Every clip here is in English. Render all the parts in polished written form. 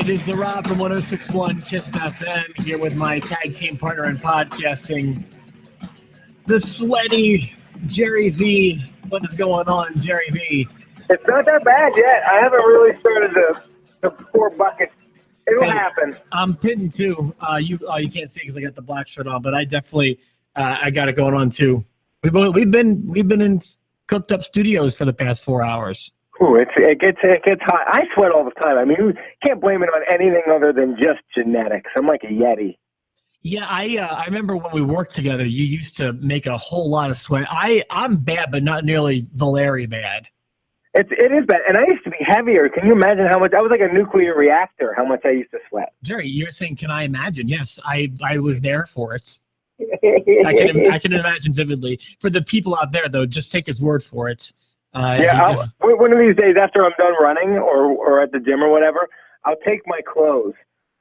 It is the Rob from 106.1 KISS FM here with my tag team partner in podcasting, the sweaty Jerry V. What is going on, Jerry V? It's not that bad yet. I haven't really started to pour buckets. It'll happen. I'm pitting too. You can't see because I got the black shirt on, but I definitely I got it going on too. We've been in cooked up studios for the past 4 hours. Ooh, it gets hot. I sweat all the time. I mean, you can't blame it on anything other than just genetics. I'm like a Yeti. Yeah, I remember when we worked together, you used to make a whole lot of sweat. I'm bad, but not nearly Valeri bad. It is bad, and I used to be heavier. Can you imagine how much? I was like a nuclear reactor, how much I used to sweat. Jerry, you're saying, can I imagine? Yes, I was there for it. I can imagine vividly. For the people out there, though, just take his word for it. One of these days after I'm done running or at the gym or whatever, I'll take my clothes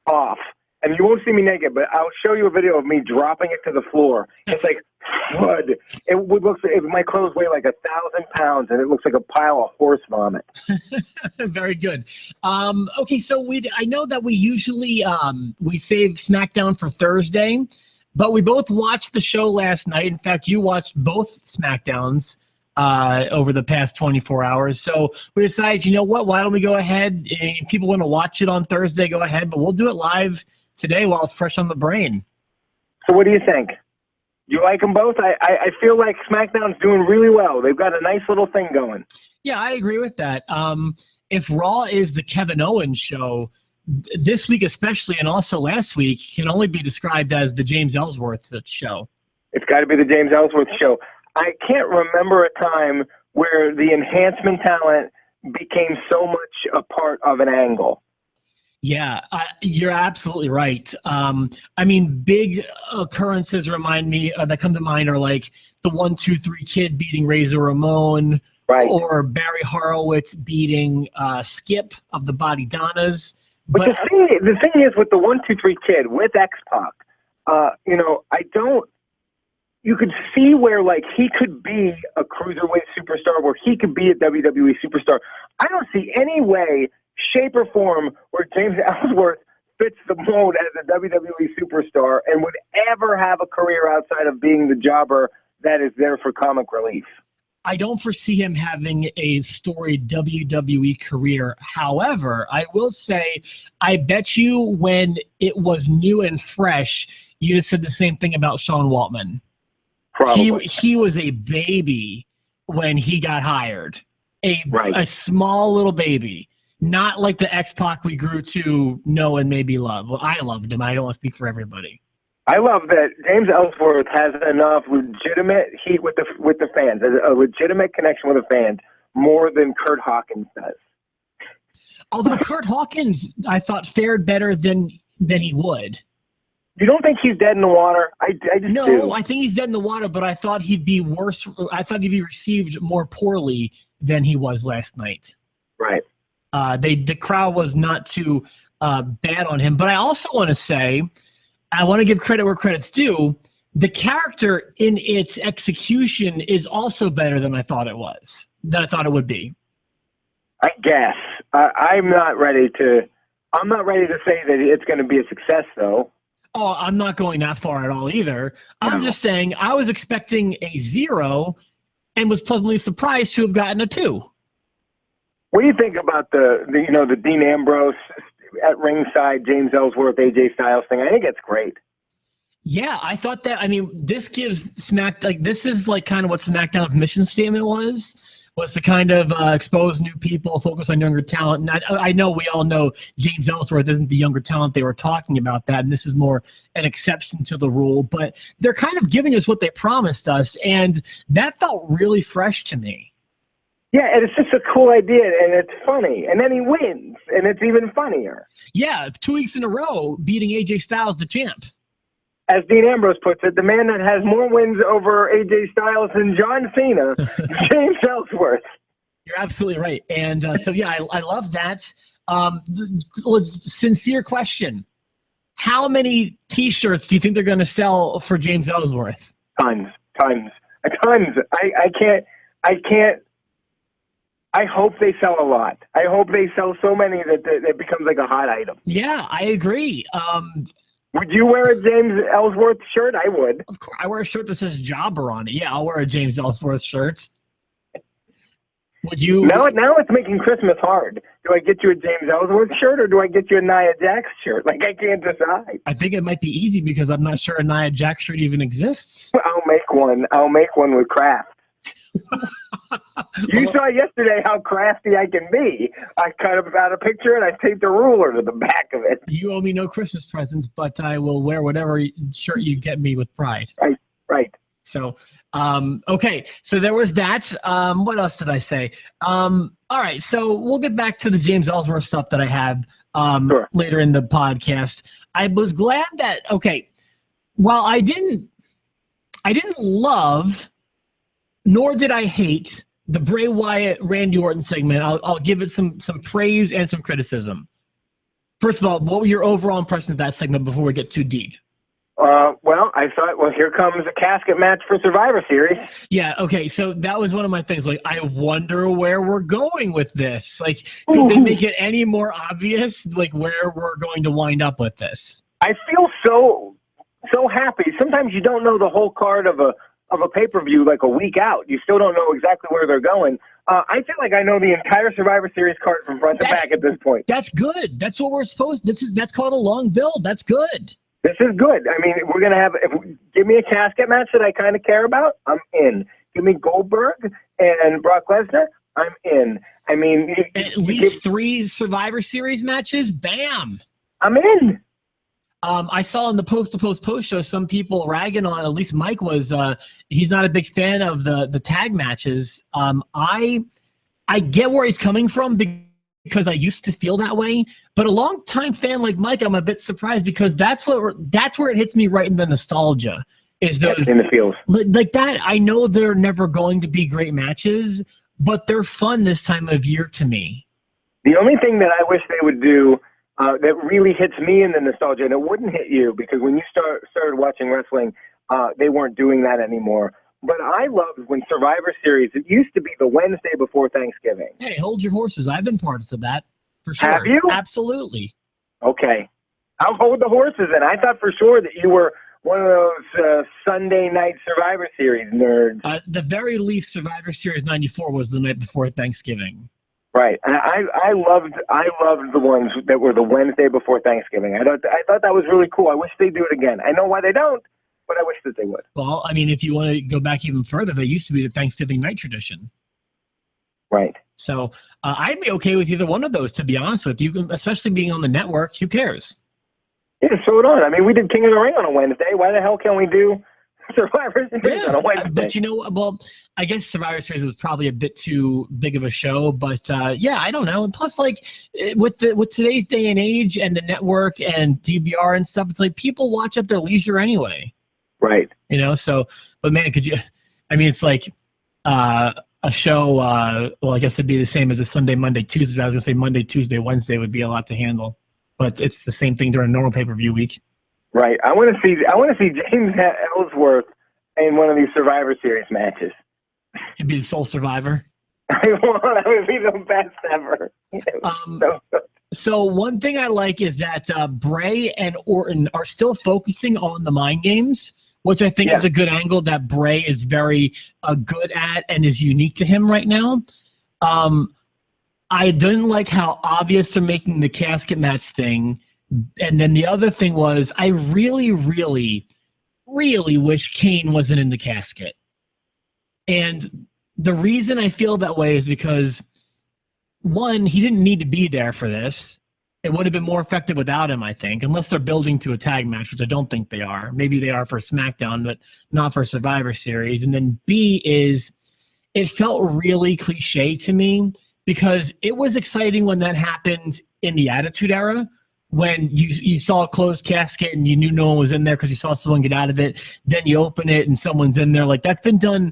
off. And you won't see me naked, but I'll show you a video of me dropping it to the floor. It's like FUD. My clothes weigh like 1,000 pounds, and it looks like a pile of horse vomit. Very good. Okay, so I know that we usually we save SmackDown for Thursday, but we both watched the show last night. In fact, you watched both SmackDowns over the past 24 hours. So we decided, you know what, why don't we go ahead, and people want to watch it on Thursday, go ahead, but we'll do it live today while it's fresh on the brain. So what do you think? You like them both? I feel like SmackDown's doing really well. They've got a nice little thing going. Yeah, I agree with that. If Raw is the Kevin Owens show, this week especially, and also last week, can only be described as the James Ellsworth show. It's got to be the James Ellsworth show. I can't remember a time where the enhancement talent became so much a part of an angle. Yeah, you're absolutely right. I mean, big occurrences remind me that come to mind are like the 1, 2, 3 Kid beating Razor Ramon, right, or Barry Horowitz beating Skip of the Body Donnas. But the thing is with the 1, 2, 3 Kid with X-Pac, you could see where like he could be a cruiserweight superstar, where he could be a WWE superstar. I don't see any way, shape, or form where James Ellsworth fits the mold as a WWE superstar and would ever have a career outside of being the jobber that is there for comic relief. I don't foresee him having a storied WWE career. However, I will say, I bet you when it was new and fresh, you just said the same thing about Sean Waltman. Probably. He was a baby when he got hired. A small little baby. Not like the X-Pac we grew to know and maybe love. Well, I loved him. I don't want to speak for everybody. I love that James Ellsworth has enough legitimate heat with the fans, a legitimate connection with the fans, more than Kurt Hawkins does. Although Kurt Hawkins, I thought, fared better than he would. You don't think he's dead in the water? I just No, do. I think he's dead in the water, but I thought he'd be worse. I thought he'd be received more poorly than he was last night. Right. The crowd was not too bad on him. But I also want to say, I want to give credit where credit's due. The character in its execution is also better than I thought it was, than I thought it would be. I guess. I'm not ready to say that it's going to be a success, though. Oh, I'm not going that far at all either. I'm just saying I was expecting a 0 and was pleasantly surprised to have gotten a 2. What do you think about the Dean Ambrose at ringside, James Ellsworth, AJ Styles thing? I think it's great. Yeah, I thought that. I mean, this gives this is like kind of what SmackDown's mission statement was to kind of expose new people, focus on younger talent. And I know we all know James Ellsworth isn't the younger talent they were talking about that, and this is more an exception to the rule. But they're kind of giving us what they promised us, and that felt really fresh to me. Yeah, and it's just a cool idea, and it's funny. And then he wins, and it's even funnier. Yeah, 2 weeks in a row, beating AJ Styles, the champ. As Dean Ambrose puts it, the man that has more wins over AJ Styles than John Cena, James Ellsworth. You're absolutely right. And so, yeah, I love that. Sincere question. How many T-shirts do you think they're going to sell for James Ellsworth? Tons. I I hope they sell a lot. I hope they sell so many that it becomes like a hot item. Yeah, I agree. Would you wear a James Ellsworth shirt? I would. Of course, I wear a shirt that says Jobber on it. Yeah, I'll wear a James Ellsworth shirt. Would you? Now it's making Christmas hard. Do I get you a James Ellsworth shirt or do I get you a Nia Jax shirt? Like, I can't decide. I think it might be easy because I'm not sure a Nia Jax shirt even exists. I'll make one. I'll make one with craft. You saw yesterday how crafty I can be. I cut out a picture and I taped a ruler to the back of it. You owe me no Christmas presents, but I will wear whatever shirt you get me with pride. Right. So, okay. So there was that. What else did I say? All right. So we'll get back to the James Ellsworth stuff that I had Sure. later in the podcast. I was glad that, okay, while I didn't love, nor did I hate the Bray Wyatt Randy Orton segment. I'll give it some praise and some criticism. First of all, what were your overall impressions of that segment before we get too deep? Well, I thought, here comes a casket match for Survivor Series. Yeah, okay, so that was one of my things. Like, I wonder where we're going with this. Like, could they make it any more obvious, like, where we're going to wind up with this? I feel so happy. Sometimes you don't know the whole card of a pay-per-view like a week out. You still don't know exactly where they're going. I feel like I know the entire Survivor Series card from front to back at this point. That's good. That's what we're supposed. That's called a long build. That's good. This is good. I mean, we're gonna have. Give me a casket match that I kind of care about. I'm in. Give me Goldberg and Brock Lesnar. I'm in. I mean, at least 3 Survivor Series matches. Bam. I'm in. I saw in the post show some people ragging on. At least Mike was. He's not a big fan of the tag matches. I get where he's coming from because I used to feel that way. But a longtime fan like Mike, I'm a bit surprised because that's where it hits me right in the nostalgia. Is those in the feels like that? I know they're never going to be great matches, but they're fun this time of year to me. The only thing that I wish they would do that really hits me in the nostalgia, and it wouldn't hit you because when you started watching wrestling, they weren't doing that anymore. But I loved when Survivor Series, it used to be the Wednesday before Thanksgiving. Hey, hold your horses. I've been part of that, for sure. Have you? Absolutely. Okay. I'll hold the horses then. I thought for sure that you were one of those Sunday night Survivor Series nerds. The very least Survivor Series 94 was the night before Thanksgiving. Right. And I loved the ones that were the Wednesday before Thanksgiving. I thought that was really cool. I wish they'd do it again. I know why they don't, but I wish that they would. Well, I mean, if you want to go back even further, they used to be the Thanksgiving night tradition. Right. So I'd be okay with either one of those, to be honest with you, especially being on the network. Who cares? Yeah, so it on. I mean, we did King of the Ring on a Wednesday. Why the hell can't we do Survivor Series on a Wednesday? But you know, well, I guess Survivor Series was probably a bit too big of a show. But yeah, I don't know. And plus, like with today's day and age and the network and DVR and stuff, it's like people watch at their leisure anyway. Right. You know. So, but man, could you? I mean, it's like a show. Well, I guess it'd be the same as a Sunday, Monday, Tuesday. I was gonna say Monday, Tuesday, Wednesday would be a lot to handle. But it's the same thing during a normal pay-per-view week. Right. I want to see James Ellsworth in one of these Survivor Series matches. He'd be the sole survivor. That would be the best ever. So one thing I like is that Bray and Orton are still focusing on the mind games, which I think is a good angle that Bray is very good at and is unique to him right now. I didn't like how obvious they're making the casket match thing. And then the other thing was I really, really, really wish Kane wasn't in the casket. And the reason I feel that way is because, one, he didn't need to be there for this. It would have been more effective without him, I think, unless they're building to a tag match, which I don't think they are. Maybe they are for SmackDown, but not for Survivor Series. And then B is it felt really cliche to me because it was exciting when that happened in the Attitude Era, when you saw a closed casket and you knew no one was in there because you saw someone get out of it. Then you open it and someone's in there. Like, that's been done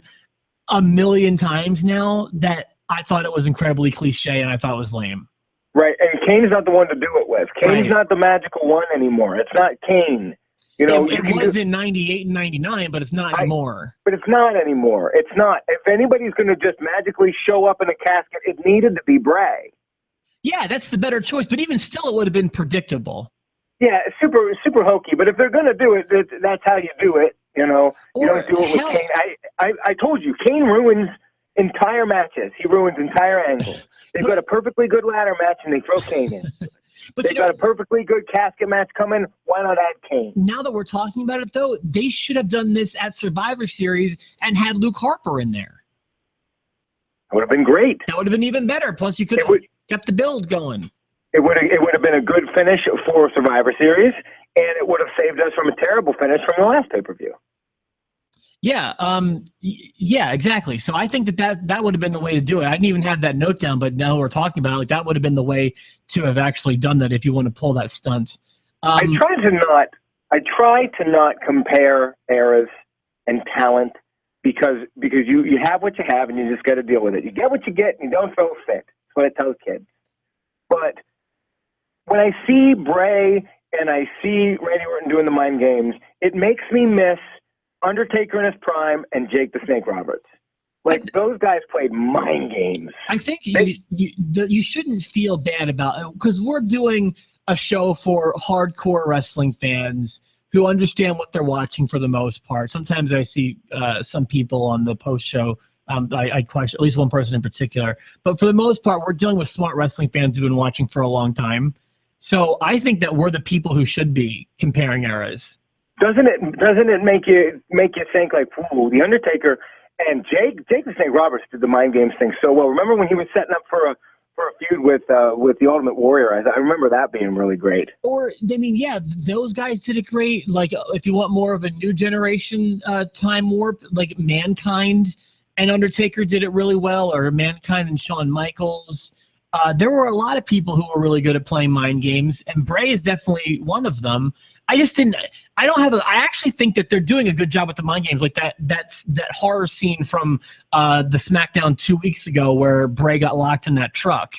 a million times now that I thought it was incredibly cliche and I thought it was lame. Right, and Kane's not the one to do it with. Kane's not the magical one anymore. It's not Kane. You know, it was in 98 and 99, but it's not anymore. But it's not anymore. It's not. If anybody's going to just magically show up in a casket, it needed to be Bray. Yeah, that's the better choice. But even still, it would have been predictable. Yeah, super hokey. But if they're going to do it, that's how you do it. You know, you don't do it with Kane. I told you, Kane ruins entire matches. He ruins entire angles. They've got a perfectly good ladder match, and they throw Kane in. But they've got a perfectly good casket match coming. Why not add Kane? Now that we're talking about it, though, they should have done this at Survivor Series and had Luke Harper in there. That would have been great. That would have been even better. Plus, you could have kept the build going. It would have been a good finish for Survivor Series, and it would have saved us from a terrible finish from the last pay-per-view. Yeah, yeah, exactly. So I think that would have been the way to do it. I didn't even have that note down, but now we're talking about it, like that would have been the way to have actually done that if you want to pull that stunt. I try to not compare eras and talent because you have what you have and you just got to deal with it. You get what you get and you don't throw a fit. That's what I tell kids. But when I see Bray and I see Randy Orton doing the mind games, it makes me miss Undertaker in his prime and Jake the Snake Roberts. Like, those guys played mind games. I think you shouldn't feel bad about it because we're doing a show for hardcore wrestling fans who understand what they're watching for the most part. Sometimes I see some people on the post show. I question at least one person in particular. But for the most part, we're dealing with smart wrestling fans who've been watching for a long time. So I think that we're the people who should be comparing eras. Doesn't it make you think like, ooh, the Undertaker and Jake the Snake Roberts did the mind games thing so well. Remember when he was setting up for a feud with the Ultimate Warrior? I remember that being really great. Or I mean, yeah, those guys did it great. Like if you want more of a new generation time warp, like Mankind and Undertaker did it really well, or Mankind and Shawn Michaels. There were a lot of people who were really good at playing mind games, and Bray is definitely one of them. I actually think that they're doing a good job with the mind games, like that horror scene from the SmackDown 2 weeks ago where Bray got locked in that truck.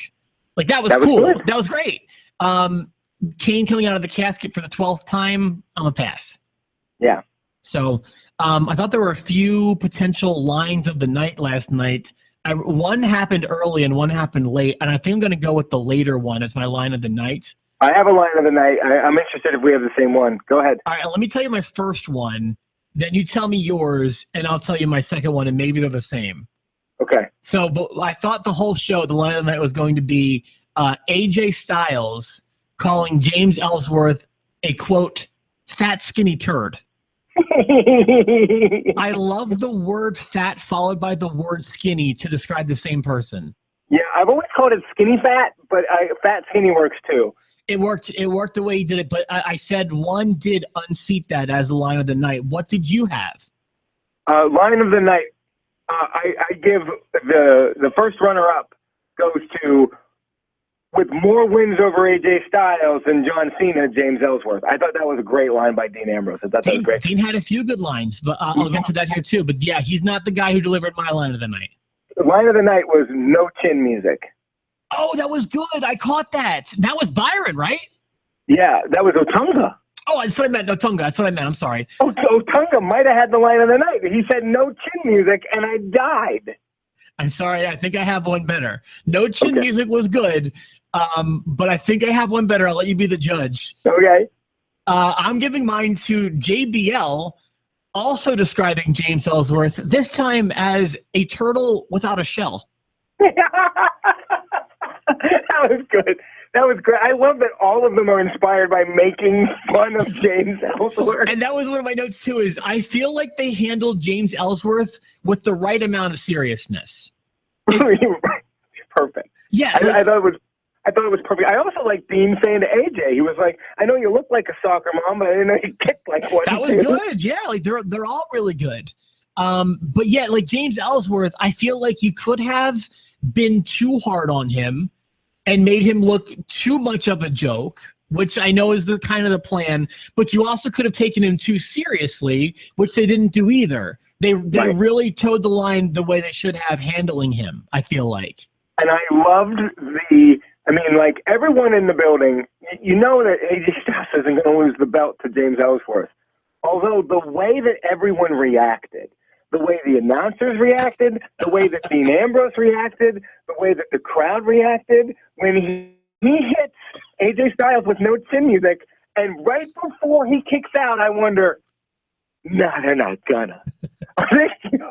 Like that was cool. That was great. Kane coming out of the casket for the 12th time, I'm a pass. Yeah. So I thought there were a few potential lines of the night last night. One happened early and one happened late, and I think I'm going to go with the later one as my line of the night. I have a line of the night. I'm interested if we have the same one. Go ahead. All right, let me tell you my first one, then you tell me yours, and I'll tell you my second one, and maybe they're the same. Okay. So but I thought the whole show, the line of the night was going to be AJ Styles calling James Ellsworth a, quote, fat, skinny turd. I love the word fat followed by the word skinny to describe the same person. Yeah, I've always called it skinny fat, but fat skinny works too. It worked the way he did it, but I said one did unseat that as the line of the night. What did you have? Line of the night, I give the first runner-up goes to, with more wins over AJ Styles than John Cena, James Ellsworth. I thought that was a great line by Dean Ambrose. I thought that was great. Dean had a few good lines, but I'll get to that here too. But yeah, he's not the guy who delivered my line of the night. The line of the night was no chin music. Oh, that was good. I caught that. That was Byron, right? Yeah, that was Otunga. Oh, that's what I meant. Otunga. That's what I meant. I'm sorry. Otunga might have had the line of the night. He said no chin music, and I died. I'm sorry. I think I have one better. No chin music was good, but I think I have one better. I'll let you be the judge. Okay. I'm giving mine to JBL, also describing James Ellsworth, this time as a turtle without a shell. That was good. That was great. I love that all of them are inspired by making fun of James Ellsworth. And that was one of my notes too, is I feel like they handled James Ellsworth with the right amount of seriousness. Perfect. Yeah. I thought it was perfect. I also like Dean saying to AJ, he was like, I know you look like a soccer mom, but I didn't know you kicked like one. That was good. Yeah, like they're all really good. But yeah, like James Ellsworth, I feel like you could have been too hard on him and made him look too much of a joke, which I know is the kind of the plan, but you also could have taken him too seriously, which they didn't do either. They really towed the line the way they should have handling him, I feel like. And I loved everyone in the building, you know that AJ Styles isn't going to lose the belt to James Ellsworth. Although the way that everyone reacted, the way the announcers reacted, the way that Dean Ambrose reacted, the way that the crowd reacted, when he hits AJ Styles with no chin music, and right before he kicks out, I wonder, no, they're not gonna.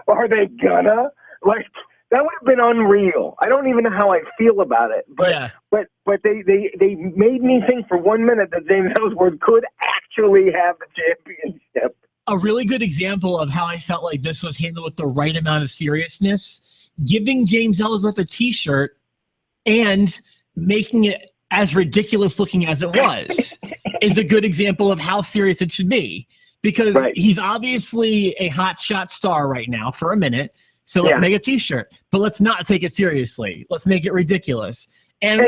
Are they gonna? Like, that would have been unreal. I don't even know how I feel about it, but they made me think for 1 minute that James Ellsworth could actually have the championship. A really good example of how I felt like this was handled with the right amount of seriousness, giving James Ellsworth a T-shirt and making it as ridiculous looking as it was is a good example of how serious it should be, because he's obviously a hot shot star right now for a minute. So let's make a T-shirt, but let's not take it seriously. Let's make it ridiculous. And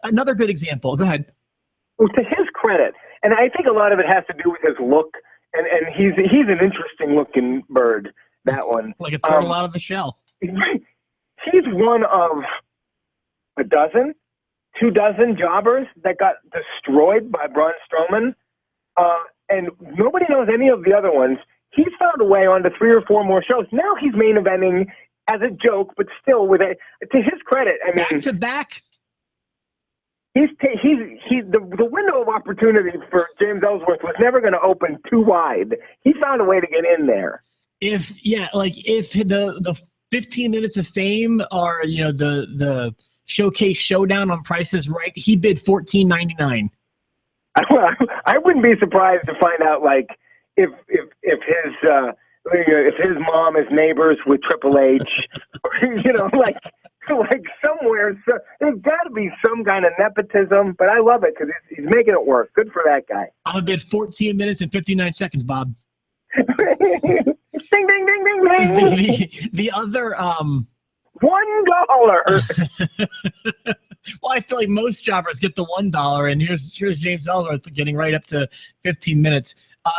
another good example. Go ahead. Well, to his credit, and I think a lot of it has to do with his look, and he's an interesting looking bird. That one, like a turtle out of the shell. He's one of a dozen, 24 jobbers that got destroyed by Braun Strowman, and nobody knows any of the other ones. He's found a way onto 3 or 4 more shows. Now he's main eventing as a joke, but still with it. To his credit, I mean, back to back. The window of opportunity for James Ellsworth was never going to open too wide. He found a way to get in there. If the 15 minutes of fame are, you know, the showcase showdown on Price is Right, he bid $14.99. I wouldn't be surprised to find out, like, if his mom is neighbors with Triple H, or, you know, like somewhere, so there's got to be some kind of nepotism. But I love it because he's making it work. Good for that guy. I'm gonna bid 14 minutes and 59 seconds, Bob. Ding ding ding ding ding. The other $1. Well, I feel like most jobbers get the $1, and here's James Ellsworth getting right up to 15 minutes.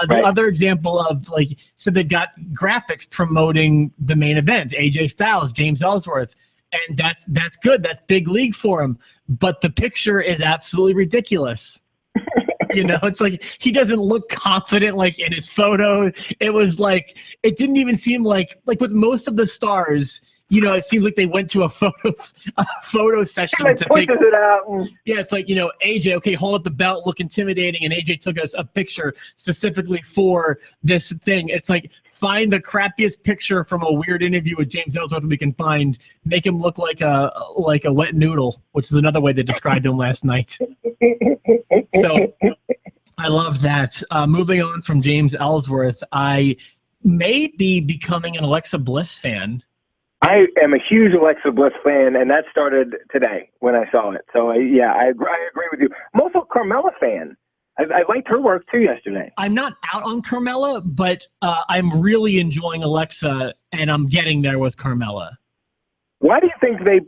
The other example of, like, so they've got graphics promoting the main event, AJ Styles, James Ellsworth, and that's good. That's big league for him. But the picture is absolutely ridiculous. You know, it's like he doesn't look confident like in his photo. It was like, it didn't even seem like with most of the stars, you know, it seems like they went to a photo session to take it out. Yeah, it's like, you know, AJ, okay, hold up the belt, look intimidating, and AJ took us a picture specifically for this thing. It's like, find the crappiest picture from a weird interview with James Ellsworth we can find, make him look like a wet noodle, which is another way they described him last night. So I love that. Moving on from James Ellsworth, I may be becoming an Alexa Bliss fan. I am a huge Alexa Bliss fan, and that started today when I saw it. So, I agree with you. I'm also a Carmella fan. I liked her work, too, yesterday. I'm not out on Carmella, but I'm really enjoying Alexa, and I'm getting there with Carmella. Why do you think they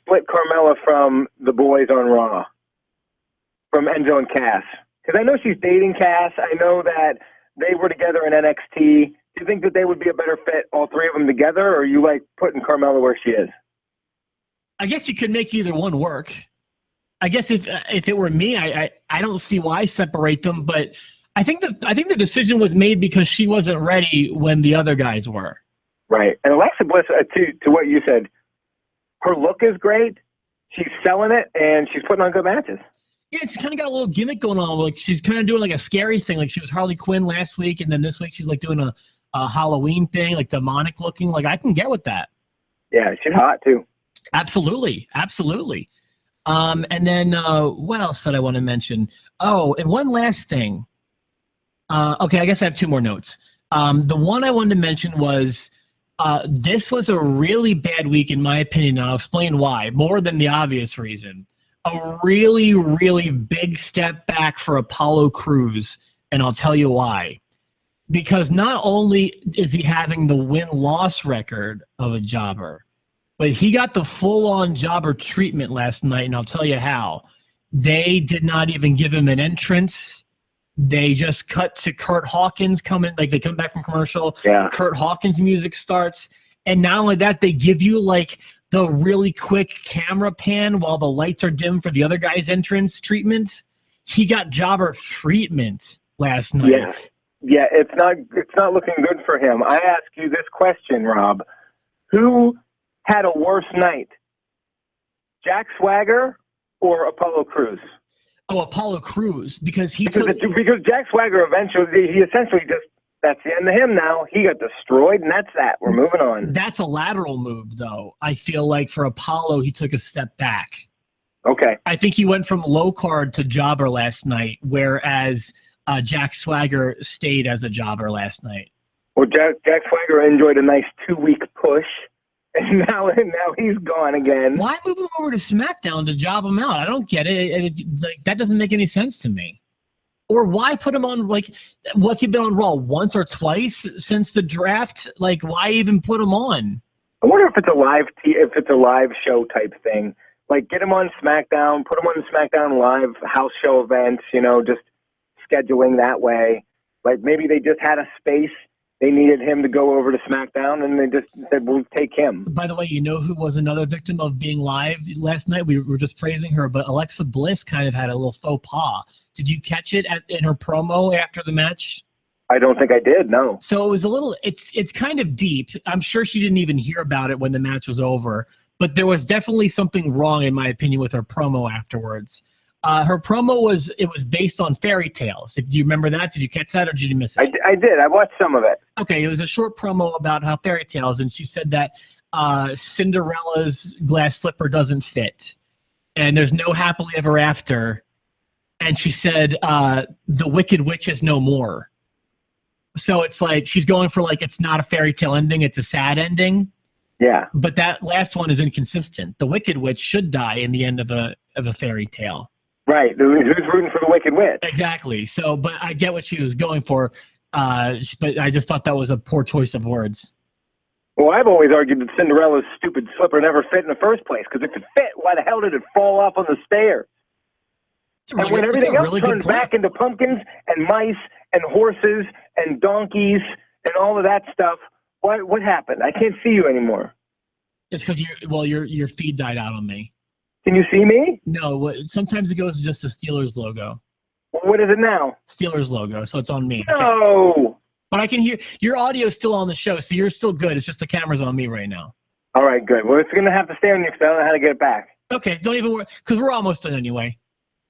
split Carmella from the boys on Raw, from Enzo and Cass? Because I know she's dating Cass. I know that they were together in NXT. Do you think that they would be a better fit, all three of them together, or are you like putting Carmella where she is? I guess you could make either one work. I guess if it were me, I don't see why separate them, but I think the decision was made because she wasn't ready when the other guys were. Right. And Alexa Bliss, to what you said, her look is great. She's selling it, and she's putting on good matches. Yeah, she's kind of got a little gimmick going on. Like, she's kind of doing like a scary thing. Like, she was Harley Quinn last week, and then this week she's like doing a Halloween thing, like demonic looking. Like, I can get with that. Yeah, she's hot too. Absolutely. And then what else did I want to mention? Oh, and one last thing. Okay, I guess I have 2 more notes. The one I wanted to mention was this was a really bad week in my opinion, and I'll explain why, more than the obvious reason. A really, really big step back for Apollo Crews, and I'll tell you why. Because not only is he having the win-loss record of a jobber, but he got the full-on jobber treatment last night, and I'll tell you how. They did not even give him an entrance. They just cut to Kurt Hawkins coming, like they come back from commercial. Yeah. Kurt Hawkins music starts. And not only that, they give you like the really quick camera pan while the lights are dim for the other guy's entrance treatment. He got jobber treatment last night. Yes. Yeah, it's not looking good for him. I ask you this question, Rob. Who had a worse night? Jack Swagger or Apollo Crews? Oh, Apollo Crews, because because Jack Swagger he essentially just, that's the end of him now. He got destroyed, and that's that. We're moving on. That's a lateral move, though. I feel like for Apollo, he took a step back. Okay. I think he went from low card to jobber last night, whereas Jack Swagger stayed as a jobber last night. Well, Jack Swagger enjoyed a nice 2-week push, and now he's gone again. Why move him over to SmackDown to job him out? I don't get it. Like, that doesn't make any sense to me. Or why put him on, like, what's he been on Raw once or twice since the draft? Like, why even put him on? I wonder if it's a live show type thing. Like, get him on SmackDown, put him on the SmackDown Live house show events, just scheduling that way. Like, maybe they just had a space. They needed him to go over to SmackDown, and they just said, we'll take him. By the way, you know who was another victim of being live last night? We were just praising her, but Alexa Bliss kind of had a little faux pas. Did you catch it in her promo after the match? I don't think I did, no. So it was a little, it's kind of deep. I'm sure she didn't even hear about it when the match was over, but there was definitely something wrong, in my opinion, with her promo afterwards. Her promo was based on fairy tales. Do you remember that? Did you catch that, or did you miss it? I did. I watched some of it. Okay, it was a short promo about how fairy tales, and she said that Cinderella's glass slipper doesn't fit, and there's no happily ever after. And she said the Wicked Witch is no more. So it's like she's going for, like, it's not a fairy tale ending, it's a sad ending. Yeah. But that last one is inconsistent. The Wicked Witch should die in the end of a fairy tale. Right. Who's rooting for the Wicked Witch? Exactly. So, but I get what she was going for, but I just thought that was a poor choice of words. Well, I've always argued that Cinderella's stupid slipper never fit in the first place, because if it fit, why the hell did it fall off on the stairs? And when everything else turned back into pumpkins and mice and horses and donkeys and all of that stuff, what happened? I can't see you anymore. It's because your feed died out on me. Can you see me? No, sometimes it goes to just the Steelers logo. What is it now? Steelers logo, so it's on me. No. But I can hear your audio is still on the show, so you're still good. It's just the camera's on me right now. All right, good. Well, it's going to have to stay on you because I don't know how to get it back. Okay, don't even worry, because we're almost done anyway.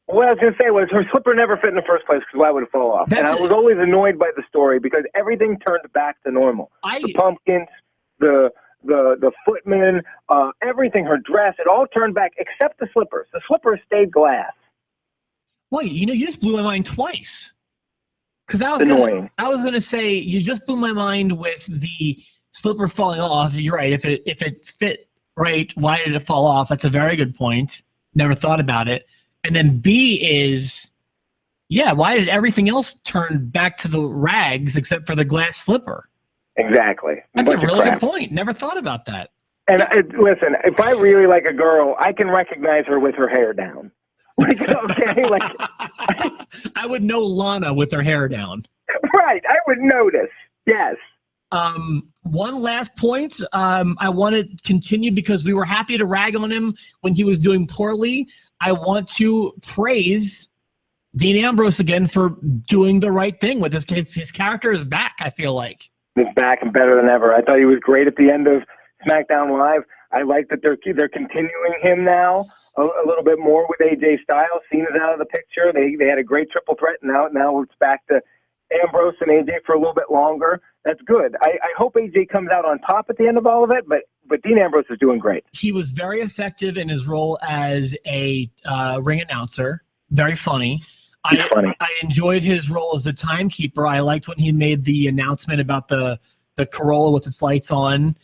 What I was going to say was her slipper never fit in the first place, because why would it fall off? And I was always annoyed by the story because everything turned back to normal. The pumpkins, the footman, everything, her dress, it all turned back except the slippers. The slippers stayed glass. Wait, you just blew my mind twice. Because I was gonna say you just blew my mind with the slipper falling off. You're right. If it fit right, why did it fall off? That's a very good point. Never thought about it. And then B is, yeah, why did everything else turn back to the rags except for the glass slipper? Exactly. That's a really good point. Never thought about that. And listen, if I really like a girl, I can recognize her with her hair down. Like, okay, like I would know Lana with her hair down. Right, I would notice. Yes. One last point. I want to continue because we were happy to rag on him when he was doing poorly. I want to praise Dean Ambrose again for doing the right thing with his case. His character is back, I feel like. He's back and better than ever. I thought he was great at the end of SmackDown Live. I like that they're continuing him now a little bit more with AJ Styles. Cena's out of the picture. They had a great triple threat. Now it's back to Ambrose and AJ for a little bit longer. That's good. I hope AJ comes out on top at the end of all of it, but Dean Ambrose is doing great. He was very effective in his role as a ring announcer. Very funny. I enjoyed his role as the timekeeper. I liked when he made the announcement about the Corolla with its lights on,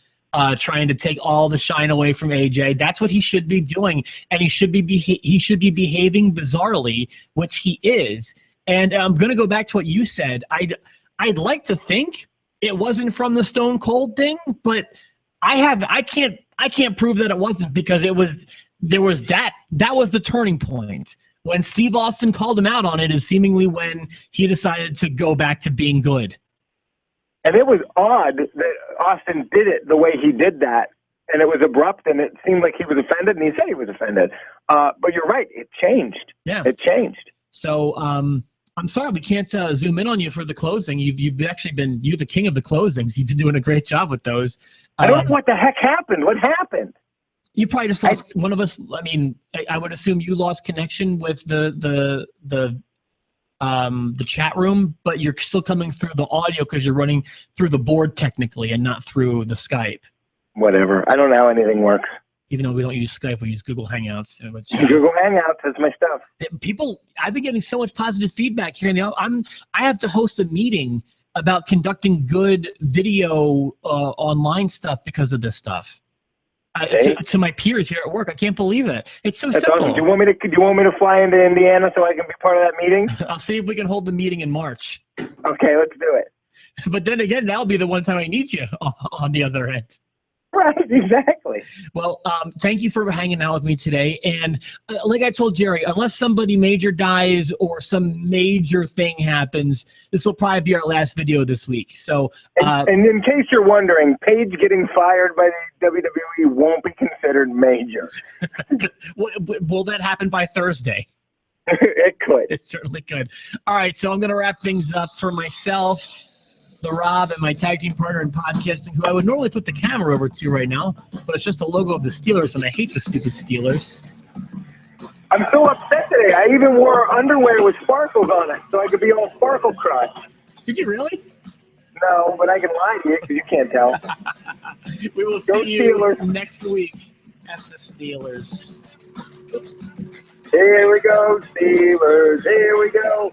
trying to take all the shine away from AJ. That's what he should be doing, and he should be behaving bizarrely, which he is. And I'm going to go back to what you said. I'd like to think it wasn't from the Stone Cold thing, but I can't prove that it wasn't, because that was the turning point. When Steve Austin called him out on it is seemingly when he decided to go back to being good. And it was odd that Austin did it the way he did that. And it was abrupt, and it seemed like he was offended, and he said he was offended. But you're right, it changed. Yeah. It changed. So I'm sorry we can't zoom in on you for the closing. You've actually been the king of the closings. You've been doing a great job with those. I don't know what the heck happened. What happened? You probably just lost one of us. I mean, I would assume you lost connection with the chat room, but you're still coming through the audio because you're running through the board technically and not through the Skype. Whatever. I don't know how anything works. Even though we don't use Skype, we use Google Hangouts. Which, Google Hangouts is my stuff. I've been getting so much positive feedback here. I have to host a meeting about conducting good video online stuff because of this stuff. To my peers here at work, I can't believe it. It's so simple. Awesome. Do you want me to fly into Indiana so I can be part of that meeting? I'll see if we can hold the meeting in March. Okay, let's do it. But then again, that'll be the one time I need you on the other end. Right, exactly. Well, thank you for hanging out with me today. And like I told Jerry, unless somebody major dies or some major thing happens, this will probably be our last video this week. So, and in case you're wondering, Paige getting fired by the WWE won't be considered major. Will that happen by Thursday? It could. It certainly could. All right, so I'm going to wrap things up for myself, the Rob, and my tag team partner in podcasting, who I would normally put the camera over to right now, but it's just a logo of the Steelers, and I hate the stupid Steelers. I'm so upset today. I even wore underwear with sparkles on it, so I could be all sparkle crushed. Did you really? No, but I can lie to you because you can't tell. We will see you next week at the Steelers. Here we go, Steelers. Here we go.